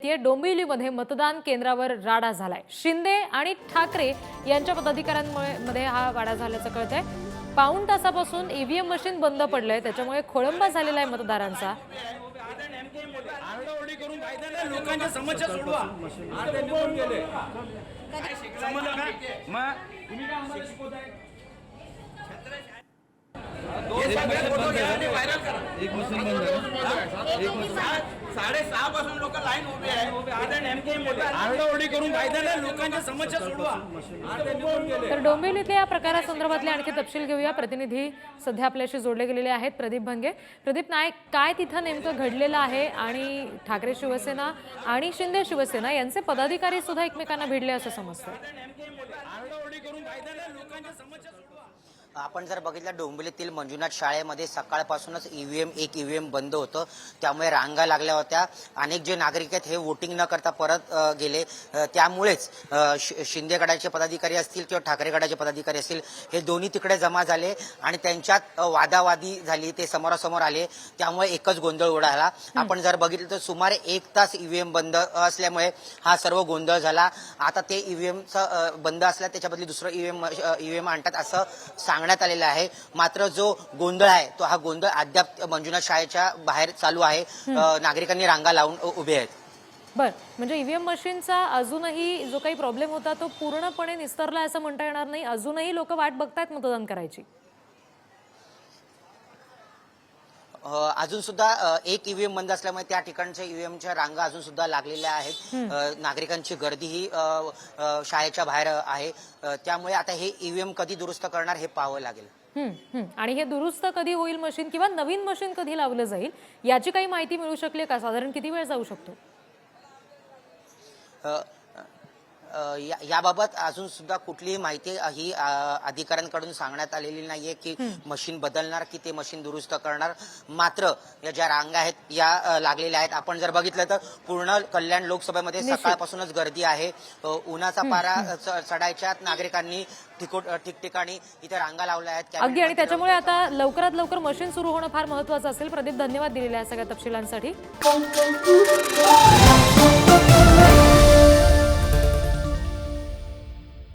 डोंबिवलीमध्ये मतदान केंद्रावर राडा झालाय। शिंदे आणि ठाकरे यांच्या पदाधिकाऱ्यांमध्ये हा वाडा झाल्याचं कळतंय। पाऊण तासापासून ईव्हीएम मशीन बंद पडलंय, त्याच्यामुळे खोळंबा झालेला आहे मतदारांचा। लोकांच्या समस्या सोडवा। एक मशीन बंद आहे। 6:30 पासून लोक लाईन उभे आहे। आरडाओरडी करून कायदा लोकांच्या समस्या सोडवा। तर डोंबिवलीतल्या या प्रकारासंदर्भातले आणखी तपशील घेऊया। प्रतिनिधी सध्या आपल्याशी जोडले गेलेले आहेत, प्रदीप भंगे। प्रदीप नाईक, काय तिथं नेमकं घडलेलं आहे आणि ठाकरे शिवसेना आणि शिंदे शिवसेना यांचे पदाधिकारी सुद्धा एकमेकांना भिडले असं समजतं। आपण जर बघितलं डोंबिवलीतील मंजुनाथ शाळेमध्ये सकाळपासूनच एक ईव्हीएम बंद होतं, त्यामुळे रांगा लागल्या होत्या। अनेक जे नागरिक आहेत हे वोटिंग न करता परत गेले। त्यामुळेच शिंदे गटाचे पदाधिकारी असतील किंवा ठाकरे गटाचे पदाधिकारी असतील हे दोन्ही तिकडे जमा झाले आणि त्यांच्यात वादावादी झाली, ते समोरासमोर आले, त्यामुळे एकच गोंधळ उडाला। आपण जर बघितलं तर सुमारे 1 तास ईव्हीएम बंद असल्यामुळे हा सर्व गोंधळ झाला। आता ते ईव्हीएमचं बंद असल्या त्याच्याबद्दल दुसरं ईव्हीएम आणतात असं सांगण्यात आलेला आहे। मात्र जो गोंधळ आहे तो हा गोंधळ अद्याप मंजुनाथ शाळेच्या बाहेर चालू आहे। नागरिकांनी रांगा लावून उभे आहेत। बर, म्हणजे ईव्हीएम मशीनचा अजूनही जो काही प्रॉब्लेम होता तो पूर्णपणे निस्तरला असं म्हणता येणार नाही। अजूनही लोक वाट बघतायत मतदान करायची। अजून सुद्धा एक ईव्हीएम बंद असल्यामुळे त्या ठिकाणच्या ईव्हीएमच्या रांगा अजून सुद्धा लागलेल्या आहेत। नागरिकांची गर्दीही शाळेच्या बाहेर आहे। त्यामुळे आता हे ईव्हीएम कधी दुरुस्त करणार हे पाहावं लागेल। आणि हे दुरुस्त कधी होईल मशीन किंवा नवीन मशीन कधी लावलं जाईल याची काही माहिती मिळू शकली का? साधारण किती वेळ जाऊ शकतो? याबाबत अजून सुद्धा कुठलीही माहिती ही अधिकाऱ्यांकडून सांगण्यात आलेली नाहीये की मशीन बदलणार की ते मशीन दुरुस्त करणार। मात्र या ज्या रांगा आहेत या लागलेल्या आहेत। आपण जर बघितलं तर पूर्ण कल्याण लोकसभेमध्ये सकाळपासूनच गर्दी आहे। उन्हाचा पारा चढायच्या नागरिकांनी ठिकठिकाणी इथे रांगा लावल्या आहेत अगदी, आणि त्याच्यामुळे आता लवकरात लवकर मशीन सुरू होणं फार महत्त्वाचं असेल। प्रदीप, धन्यवाद दिलेल्या सगळ्या तपशिलांसाठी।